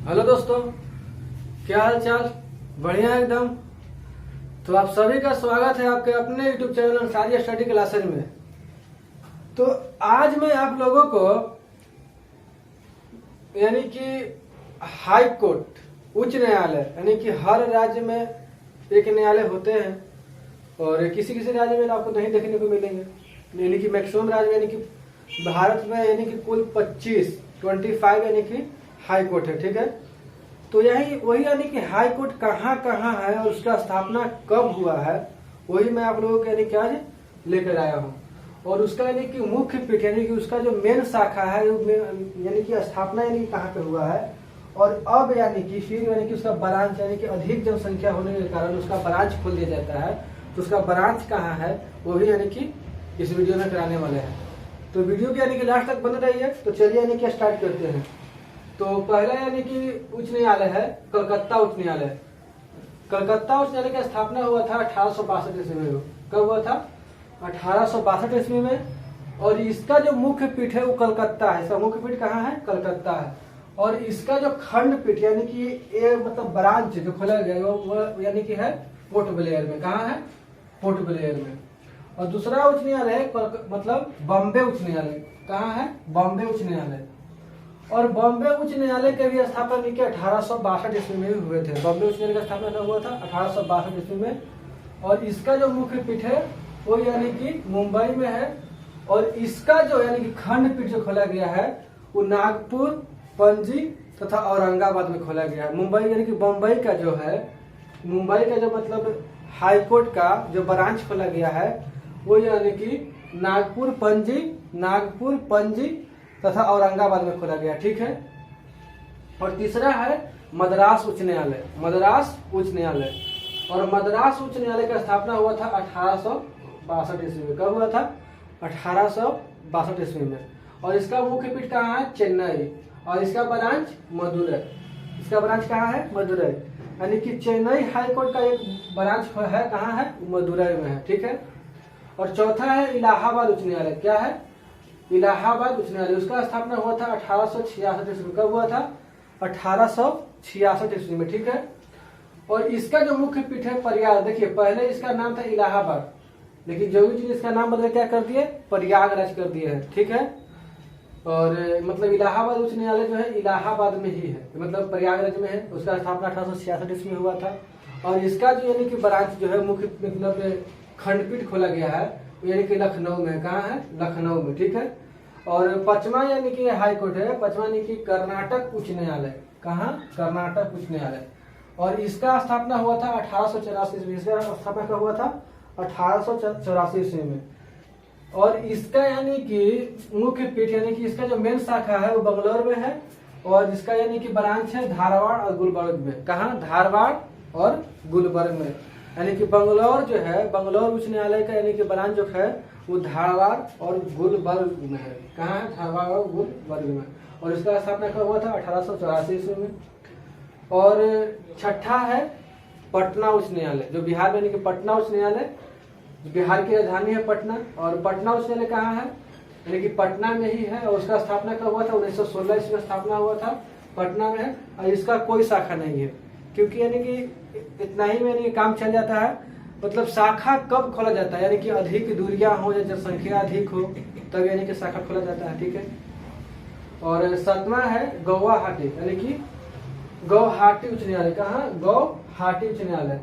Hello दोस्तों, क्या हाल चाल। बढ़िया एकदम। तो आप सभी का स्वागत है आपके अपने YouTube channel Ansari study classes में। तो आज मैं आप लोगों को यानी कि हाई कोर्ट, उच्च न्यायालय, यानी कि हर राज्य में एक न्यायालय होते हैं और किसी किसी राज्य में आपको नहीं देखने को मिलेंगे। यानी कि मैक्सिमम राज्य में, यानी कि भारत में यानी कि कुल 25 यानी कि हाई कोर्ट है। ठीक है, तो यही वही यानी कि हाई कोर्ट कहाँ कहाँ है और उसका स्थापना कब हुआ है, वही मैं आप लोगों को यानी कि आज लेकर आया हूँ। और उसका यानी कि मुख्य पीठ यानी कि उसका जो मेन शाखा है यानी कि स्थापना यानी कि कहाँ पे हुआ है, और अब यानी कि फिर यानी कि उसका ब्रांच यानी कि अधिक जनसंख्या होने के कारण उसका ब्रांच खोल दिया जाता है। तो उसका ब्रांच कहाँ है वो भी यानी कि इस वीडियो में कराने वाले हैं। तो वीडियो की यानी कि लास्ट तक बने रहिए। तो चलिए यानी कि स्टार्ट करते हैं। तो पहला यानी कि उच्च न्यायालय है कलकत्ता उच्च न्यायालय। कलकत्ता उच्च न्यायालय की स्थापना हुआ था 1862 ईस्वी में। कब हुआ था? 1862 ईस्वी में। और इसका जो मुख्य पीठ है वो कलकत्ता है। इसका मुख्य पीठ कहाँ है? कलकत्ता है। और इसका जो खंड पीठ यानी कि ये मतलब ब्रांच जो खोला गया वो यानी कि है पोर्ट ब्लेयर में। कहाँ है? पोर्ट ब्लेयर में। और दूसरा उच्च न्यायालय मतलब बॉम्बे उच्च न्यायालय। कहाँ है? बॉम्बे उच्च न्यायालय। और बॉम्बे उच्च न्यायालय के भी स्थापना 1862 ईस्वी में हुए थे। बॉम्बे उच्च न्यायालय का स्थापना कब हुआ था? 1862 ईस्वी में। और इसका जो मुख्य पीठ है वो यानी कि मुंबई में है। और इसका जो यानी कि खंड पीठ जो खोला गया है वो नागपुर, पणजी तथा औरंगाबाद में खोला गया है। मुंबई यानी कि बम्बई का जो है, मुंबई का जो मतलब हाई कोर्ट का जो ब्रांच खोला गया है वो यानी कि नागपुर, पणजी तथा औरंगाबाद में खोला गया। ठीक है। और तीसरा है मद्रास उच्च न्यायालय। मद्रास उच्च न्यायालय। और मद्रास उच्च न्यायालय का स्थापना हुआ था 1862 ईस्वी में। कब हुआ था? 1862 ईस्वी में। और इसका मुख्य पीठ कहाँ है? चेन्नई। और इसका ब्रांच मदुरई। इसका ब्रांच कहाँ है? मदुरई। यानी कि चेन्नई हाई कोर्ट का एक ब्रांच है, कहाँ है? मदुरई में है। ठीक है। और चौथा है इलाहाबाद उच्च न्यायालय। क्या है? इलाहाबाद उच्च न्यायालय। उसका स्थापना हुआ था 1866 ईस्वी में। कब हुआ था? 1866 ईस्वी में। ठीक है। और इसका जो मुख्य पीठ है प्रयाग। देखिए पहले इसका नाम था इलाहाबाद, लेकिन जो भी चीज इसका नाम बदल क्या कर दिए? प्रयागराज कर दिए है। ठीक है। और मतलब इलाहाबाद उच्च न्यायालय जो है इलाहाबाद में ही है, मतलब प्रयागराज में है। उसका स्थापना 1866 ईस्वी में हुआ था। और इसका जो यानी कि ब्रांच जो है मुख्य मतलब खंडपीठ खोला गया है यानी कि लखनऊ में। कहाँ है? लखनऊ में। ठीक है। और पांचवा यानी कि हाई कोर्ट है, पांचवा यानी कि कर्नाटक उच्च न्यायालय। कहाँ? कर्नाटक उच्च न्यायालय। और इसका स्थापना हुआ था 1884 ईस्वी। इसका स्थापना कब हुआ था? 1884 ईस्वी में। और इसका यानी कि मुख्य पीठ यानी कि इसका जो मेन शाखा है वो बंगलौर में है। और इसका यानी कि ब्रांच है धारवाड़ और गुलबर्ग में। कहाँ? धारवाड़ और गुलबर्ग में। यानी कि बंगलौर जो है, बंगलौर उच्च न्यायालय का यानी कि ब्रांच जो है वो धारवाड़ और गुलबर्ग में है। कहाँ है? धारवाड़ और गुलबर्ग में। और इसका स्थापना कब हुआ था? 1884 ईस्वी में। और छठा है पटना उच्च न्यायालय, जो बिहार में, यानी कि पटना उच्च न्यायालय। बिहार की राजधानी है पटना। और पटना उच्च न्यायालय कहाँ है? यानी कि पटना में ही है। और उसका स्थापना कब हुआ था? 1916 ईस्वी में स्थापना हुआ था, पटना में है। और इसका कोई शाखा नहीं है, क्योंकि यानी कि इतना ही में यानी काम चल जाता है। मतलब शाखा कब खोला जाता है? यानी कि अधिक दूरियां हो या जनसंख्या अधिक हो तब यानी कि शाखा खोला जाता है। ठीक है। और सातवां है गुवाहाटी, यानी कि गुवाहाटी उच्च न्यायालय। कहाँ? गुवाहाटी उच्च न्यायालय।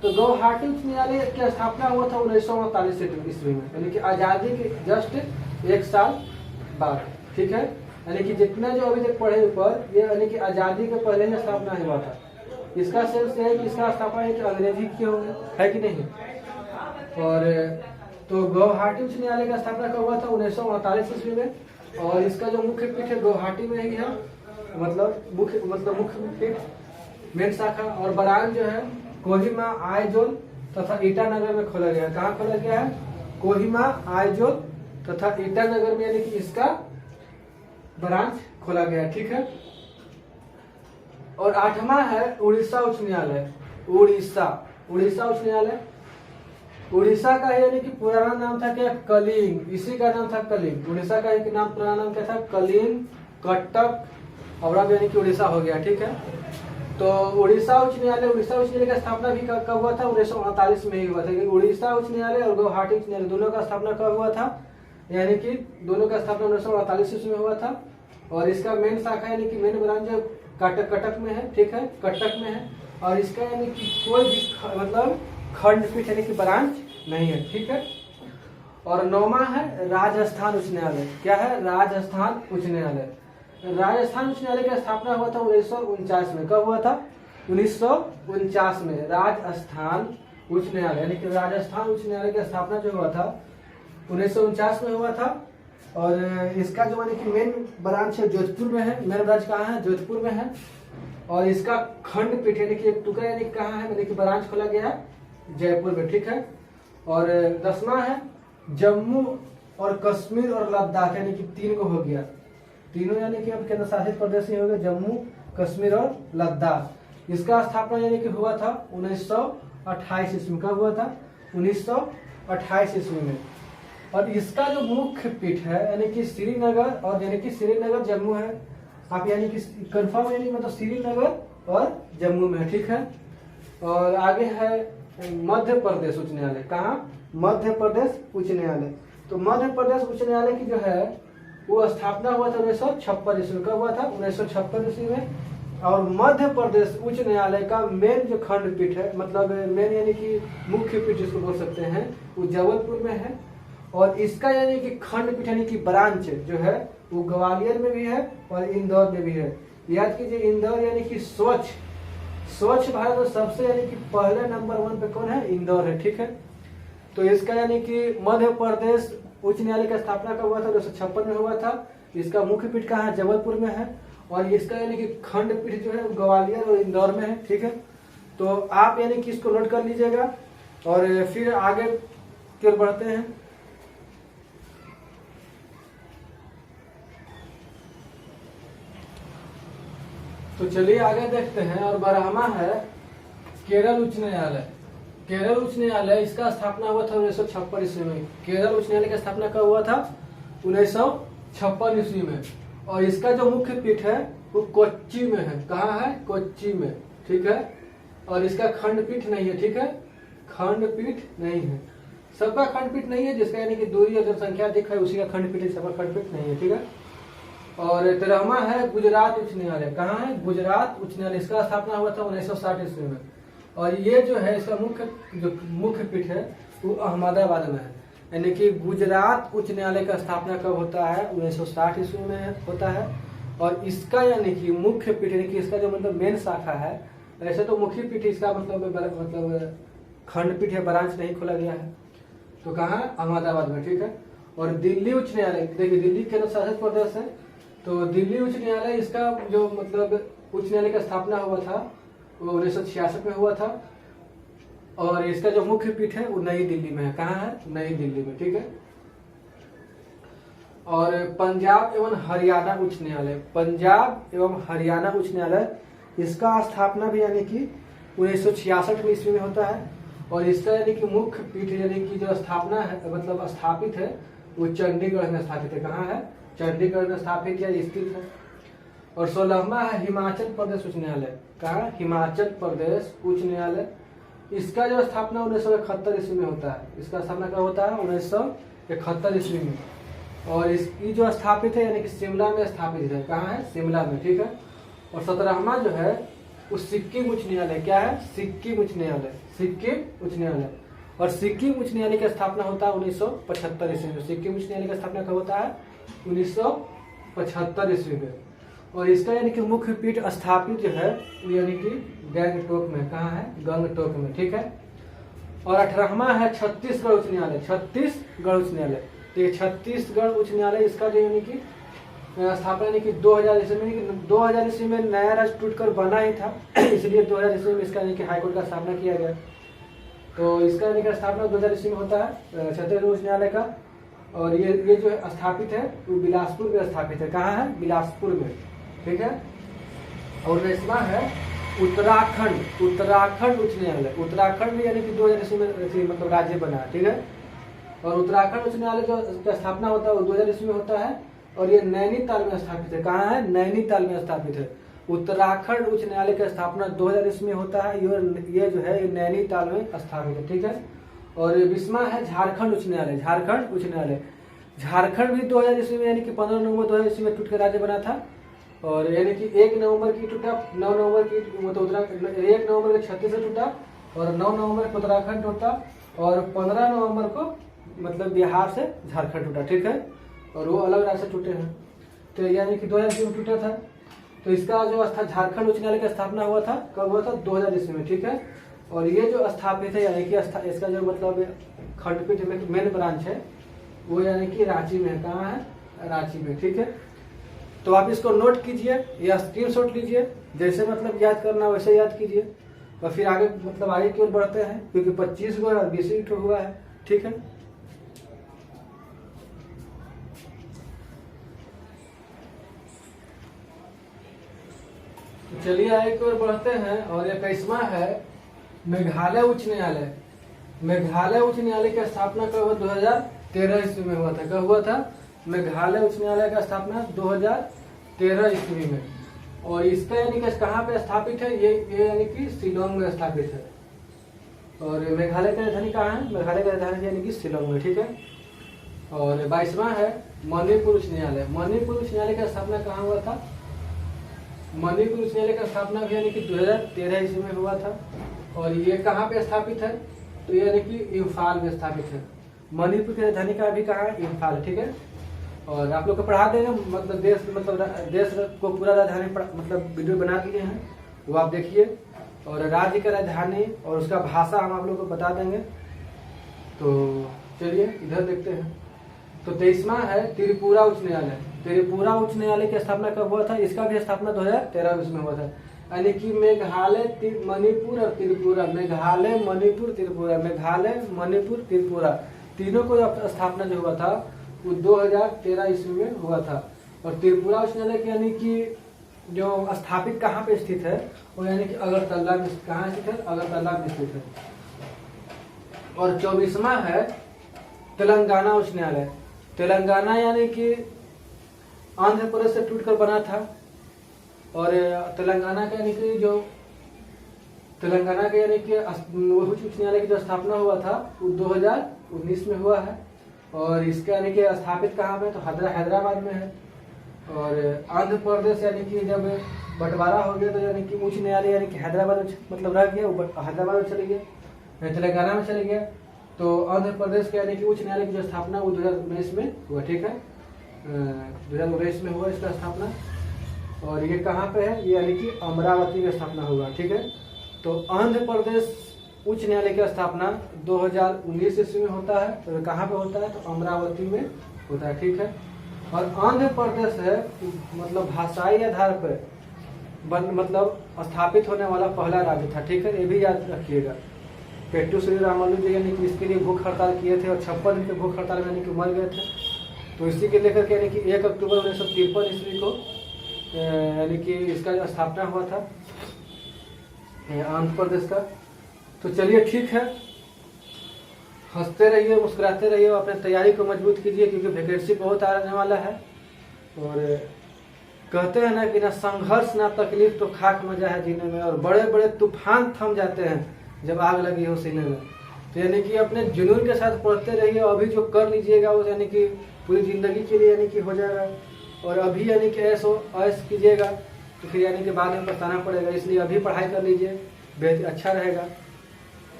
तो गुवाहाटी उच्च न्यायालय की स्थापना हुआ था 1948 ईस्वी में, यानी कि आजादी के जस्ट एक साल बाद। ठीक है। यानी कि जितना जो अभी तक पढ़े ऊपर ये यानी कि आजादी के पहले ही स्थापना हुआ था। इसका सेंस है कि इसका स्थापना है कि अंग्रेजी के है कि नहीं। और तो गुवाहाटी उच्च न्यायालय का स्थापना कब हुआ था? 1948 ईस्वी में। और इसका जो मुख्य पीठ है गुवाहाटी में ही है, मतलब मुख्य पीठ मेन शाखा। और ब्रांच जो है कोहिमा, आइजोल तथा ईटानगर में खोला गया है। कहाँ खोला गया है? कोहिमा, आइजोल तथा ईटानगर में यानी कि इसका ब्रांच खोला गया है। ठीक है। और आठवां है उड़ीसा उच्च न्यायालय। उड़ीसा उच्च न्यायालय। उड़ीसा का यानी कि पुराना नाम था क्या? कलिंग। इसी का नाम था कलिंग। उड़ीसा का एक नाम पुराना नाम क्या था? कलिंग, कटक, और अब यानी कि उड़ीसा हो गया, ठीक है। तो उड़ीसा उच्च न्यायालय का स्थापना भी कब हुआ था? 1948 में ही हुआ था। क्योंकि उड़ीसा उच्च न्यायालय और गुवाहाटी उच्च न्यायालय दोनों का स्थापना कब हुआ था? यानी कि दोनों का स्थापना 1948 ईस्वी में हुआ था। और इसका मेन शाखा यानी कि मेन ब्रांच जो कटक में है, ठीक है, कटक में है। और इसका यानी कि कोई भी मतलब खंडपीठ यानी कि ब्रांच नहीं है, ठीक है। और 9वां है राजस्थान उच्च न्यायालय। क्या है? राजस्थान उच्च न्यायालय। राजस्थान उच्च न्यायालय की स्थापना हुआ था 1949 में। कब हुआ था? 1949 में राजस्थान उच्च न्यायालय यानी कि राजस्थान उच्च न्यायालय की स्थापना जो हुआ था 1949 में हुआ था। और इसका जो यानी कि मेन ब्रांच है जोधपुर में है। मेन ब्रांच कहाँ है? जोधपुर में है। और इसका खंडपीठ यानी कि एक टुकड़ा यानी कहाँ है, यानी कि ब्रांच खोला गया है जयपुर में, ठीक है। और 10वां है जम्मू और कश्मीर और लद्दाख यानी कि 3 को हो गया। तीनों यानी कि अब केंद्र शासित प्रदेश ही हो गए, जम्मू, कश्मीर और लद्दाख। इसका स्थापना यानी कि हुआ था 1928 ईस्वी में। कब हुआ था? 1928 ईस्वी में। और इसका जो मुख्य पीठ है यानी कि श्रीनगर, और यानी कि श्रीनगर जम्मू है। आप यानी कि कंफर्म यानी मतलब श्रीनगर और जम्मू में है, ठीक है। और आगे है मध्य प्रदेश उच्च न्यायालय। कहाँ? मध्य प्रदेश उच्च न्यायालय। तो मध्य प्रदेश उच्च न्यायालय की जो है वो स्थापना हुआ था 1956 ईस्वी। कब हुआ था? 1956 ईस्वी में। और मध्य प्रदेश उच्च न्यायालय का मेन जो खंडपीठ है, मतलब मेन यानी कि मुख्य पीठ जिसको बोल सकते हैं, वो जबलपुर में है। और इसका यानी कि खंडपीठ यानी कि ब्रांच जो है वो ग्वालियर में भी है और इंदौर में भी है। याद कीजिए, इंदौर यानी कि स्वच्छ भारत में सबसे यानी कि पहले नंबर 1 पे कौन है? इंदौर है, ठीक है। तो इसका यानी कि मध्य प्रदेश उच्च न्यायालय का स्थापना कब हुआ था? 1956 में हुआ था। इसका मुख्य पीठ कहाँ है? जबलपुर में है। और इसका यानी कि खंडपीठ जो है ग्वालियर और इंदौर में है, ठीक है। तो आप यानी कि इसको नोट कर लीजिएगा और फिर आगे की ओर बढ़ते हैं। तो चलिए आगे देखते हैं। और 12वां है केरल उच्च न्यायालय। केरल उच्च न्यायालय, इसका स्थापना हुआ था 1956 ईस्वी में। केरल उच्च न्यायालय का स्थापना कब हुआ था? 1956 ईस्वी में। और इसका जो मुख्य पीठ है वो कोच्चि में है। कहाँ है? कोच्चि में, ठीक है। और इसका खंडपीठ नहीं है, ठीक है, खंडपीठ नहीं है। सबका खंडपीठ नहीं है, जिसका यानी कि दूरी और जनसंख्या अधिक है उसी का खंडपीठ है, सबका खंडपीठ नहीं है, ठीक है। और 13वां है गुजरात उच्च न्यायालय। कहाँ है? गुजरात उच्च न्यायालय। इसका स्थापना हुआ था 1960 ईस्वी में। और ये जो है इसका मुख्य पीठ है वो अहमदाबाद में है। यानी कि गुजरात उच्च न्यायालय का स्थापना कब होता है? 1960 ईस्वी में होता है। और इसका यानी कि मुख्य पीठ यानी कि इसका जो मतलब मेन शाखा है, ऐसे तो मुख्य पीठ इसका मतलब खंडपीठ है, ब्रांच नहीं खोला गया है। तो कहाँ? अहमदाबाद में, ठीक है। और दिल्ली उच्च न्यायालय, देखिए दिल्ली केंद्र शासित प्रदेश है। तो दिल्ली उच्च न्यायालय, इसका जो मतलब उच्च न्यायालय का स्थापना हुआ था वो 1966 में हुआ था। और इसका जो मुख्य पीठ है वो नई दिल्ली में है। कहाँ है? नई दिल्ली में, ठीक है। और पंजाब एवं हरियाणा उच्च न्यायालय, पंजाब एवं हरियाणा उच्च न्यायालय, इसका स्थापना भी यानी कि 1966 ईस्वी में होता है। और इसका यानी कि मुख्य पीठ यानी कि जो स्थापना है मतलब स्थापित है वो चंडीगढ़ में स्थापित है। कहाँ है? चंडीगढ़ में स्थापित या स्थित है। और 16वां है हिमाचल प्रदेश उच्च न्यायालय। कहाँ? हिमाचल प्रदेश उच्च न्यायालय। इसका जो स्थापना 1971 ईस्वी में होता है। इसका स्थापना कब होता है? 1971 ईस्वी में। और इसकी जो स्थापित है यानी कि शिमला में स्थापित है। कहाँ है? शिमला में, ठीक है। और 17वां जो है वो सिक्किम उच्च न्यायालय। क्या है? सिक्किम उच्च न्यायालय, सिक्किम उच्च न्यायालय। और सिक्किम उच्च न्यायालय की स्थापना होता है 1975 ईस्वी में। सिक्किम उच्च न्यायालय की स्थापना कब होता है? 1975 ईस्वी में। और इसका यानी कि मुख्य पीठ स्थापित जो है वो यानी कि गंगटोक में। कहाँ है? गंगटोक में, ठीक है। और 18वां है छत्तीसगढ़ उच्च न्यायालय। छत्तीसगढ़ उच्च न्यायालय, तो ये छत्तीसगढ़ उच्च न्यायालय, इसका जो यानी कि स्थापना यानी कि 2000 ईस्वी में नया राज्य टूटकर बना ही था, इसलिए 2000 ईस्वी में इसका यानी कि हाईकोर्ट का स्थापना किया गया। तो इसका यानी कि स्थापना 2000 ईस्वी में होता है छत्तीसगढ़ उच्च न्यायालय का। और ये जो स्थापित है वो बिलासपुर में स्थापित है। कहाँ है? बिलासपुर में, ठीक है। और 19वां है उत्तराखंड उच्च न्यायालय। उत्तराखंड में यानी कि 2000 ईस्वी में मतलब राज्य बना है, ठीक है। और उत्तराखंड उच्च न्यायालय जो स्थापना होता है वो 2000 ईस्वी में होता है। और ये नैनीताल में स्थापित है। कहाँ है? नैनीताल में स्थापित है। उत्तराखंड उच्च न्यायालय की स्थापना 2000 ईस्वी में होता है। ये जो है ये नैनीताल में स्थापित है, ठीक है। और 20वां है झारखंड उच्च न्यायालय। झारखंड उच्च न्यायालय, झारखंड भी 2000 ईस्वी में यानी कि 15 नवंबर 2000 ईस्वी में टूट कर राज्य बना था। और यानी कि 1 नवंबर की टूटा, 9 नवंबर की मतलब उत्तराखंड 1 नवंबर को छत्तीसगढ़ टूटा, और 9 नवंबर को उत्तराखंड टूटा, और 15 नवंबर को मतलब बिहार से झारखंड टूटा, ठीक है। और वो अलग राज्य से टूटे हैं। तो यानी कि 2000 ईस्वी में टूटा था। तो इसका जो झारखंड उच्च न्यायालय की स्थापना हुआ था, कब हुआ था? 2000 ईस्वी में, ठीक है। और ये जो स्थापित है यानी कि इसका जो मतलब खंडपीठ में मेन ब्रांच है वो यानी कि रांची में है। कहाँ है? रांची में, ठीक है। तो आप इसको नोट कीजिए या स्क्रीनशॉट लीजिए, जैसे मतलब याद करना वैसे याद कीजिए। और फिर आगे मतलब आगे की ओर बढ़ते हैं, क्योंकि 25 गो और 20 हुआ है, ठीक है। तो चलिए आगे की ओर बढ़ते हैं। और 21वां है मेघालय उच्च न्यायालय। मेघालय उच्च न्यायालय की स्थापना कब हुआ? 2013 ईस्वी में हुआ था। कब हुआ था? मेघालय उच्च न्यायालय का स्थापना 2013 ईस्वी में। और इसका यानी कि कहाँ पे स्थापित है? ये यानी कि शिलोंग में स्थापित है। और मेघालय की राजधानी कहाँ है? मेघालय की राजधानी यानी कि शिलोंग में, ठीक है। और 22वां है मणिपुर उच्च न्यायालय। मणिपुर उच्च न्यायालय की स्थापना कहाँ हुआ था? मणिपुर उच्च न्यायालय का स्थापना भी यानी कि 2013 ईस्वी में हुआ था। और ये कहाँ पे स्थापित है? तो ये यानी कि इम्फाल में स्थापित है। मणिपुर की राजधानी का भी कहाँ है? इम्फाल, ठीक है। और आप लोग को पढ़ा देंगे, मतलब देश को पूरा राजधानी मतलब वीडियो बना दिए हैं, वो आप देखिए। और राज्य का राजधानी और उसका भाषा हम आप लोग को बता देंगे। तो चलिए इधर देखते हैं। तो 23वां है त्रिपुरा उच्च न्यायालय। त्रिपुरा उच्च न्यायालय की स्थापना कब हुआ था? इसका भी स्थापना 2013 में हुआ था। यानी कि मेघालय, मणिपुर और त्रिपुरा, मेघालय, मणिपुर, त्रिपुरा, मेघालय, मणिपुर, त्रिपुरा, तीनों को स्थापना जो हुआ था वो 2013 ईस्वी में हुआ था। और त्रिपुरा उच्च न्यायालय की यानी कि जो स्थापित कहाँ पे स्थित है वो यानी कि अगरतला में। कहाँ स्थित है? अगरतला में स्थित है। और 24वां है तेलंगाना उच्च न्यायालय। तेलंगाना यानी कि आंध्र प्रदेश से टूटकर बना था। और तेलंगाना का यानी कि जो तेलंगाना के यानी कि उच्च न्यायालय की जो स्थापना हुआ था वो 2019 में हुआ है। और इसका यानी कि स्थापित कहाँ पे? तो हैदराबाद में है। और आंध्र प्रदेश यानी कि जब बंटवारा हो गया तो यानी कि उच्च न्यायालय यानी कि हैदराबाद में मतलब रह गया, हैदराबाद में चले गया, तेलंगाना में चले गया। तो आंध्र प्रदेश के यानी कि उच्च न्यायालय की जो स्थापना वो 2019 में हुआ, ठीक है। 2019 में हुआ इसका स्थापना। और ये कहाँ पे है? ये यानी कि अमरावती में स्थापना हुआ, ठीक है। तो आंध्र प्रदेश उच्च न्यायालय की स्थापना 2019 ईस्वी में होता है। तो कहाँ पे होता है? तो अमरावती में होता है, ठीक है। और आंध्र प्रदेश है मतलब भाषाई आधार पर मतलब स्थापित होने वाला पहला राज्य था, ठीक है। ये भी याद रखिएगा। पेट्टू श्री रामानुजन जी यानी कि इसके लिए भूख हड़ताल किए थे और 56 दिन के भूख हड़ताल में यानी कि मर गए थे। तो इसी के लेकर के यानी कि 1 अक्टूबर 1953 ईस्वी को यानी कि इसका स्थापना हुआ था आंध्र प्रदेश का। तो चलिए ठीक है, हंसते रहिए, मुस्कुराते रहिए, अपने तैयारी को मजबूत कीजिए, क्योंकि वैकेंसी बहुत आने वाला है। और कहते हैं ना कि ना संघर्ष ना तकलीफ तो खाक मजा है जीने में। और बड़े बड़े तूफान थम जाते हैं जब आग लगी हो सीने में। तो यानी कि अपने जुनून के साथ पढ़ते रहिए। अभी जो कर लीजिएगा वो यानी कि पूरी जिंदगी के लिए यानी कि हो जाएगा। और अभी यानी कि ऐश कीजिएगा तो फिर यानी कि बाद में पछताना पड़ेगा। इसलिए अभी पढ़ाई कर लीजिए, बेहद अच्छा रहेगा।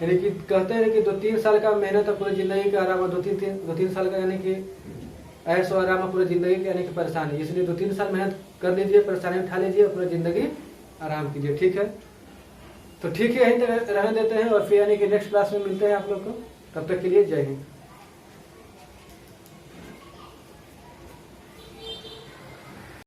यानी कि कहते हैं कि 2-3 साल का मेहनत और पूरी जिंदगी का आराम, 2-3 साल का यानी कि ऐश और आराम पूरी जिंदगी की यानी कि परेशानी। इसलिए 2-3 साल मेहनत कर लीजिए, परेशानी उठा लीजिए और पूरी जिंदगी आराम कीजिए, ठीक है। तो ठीक है, यहीं रहने देते हैं और फिर यानी कि नेक्स्ट क्लास में मिलते हैं आप लोग को। तब तक के लिए जय हिंद।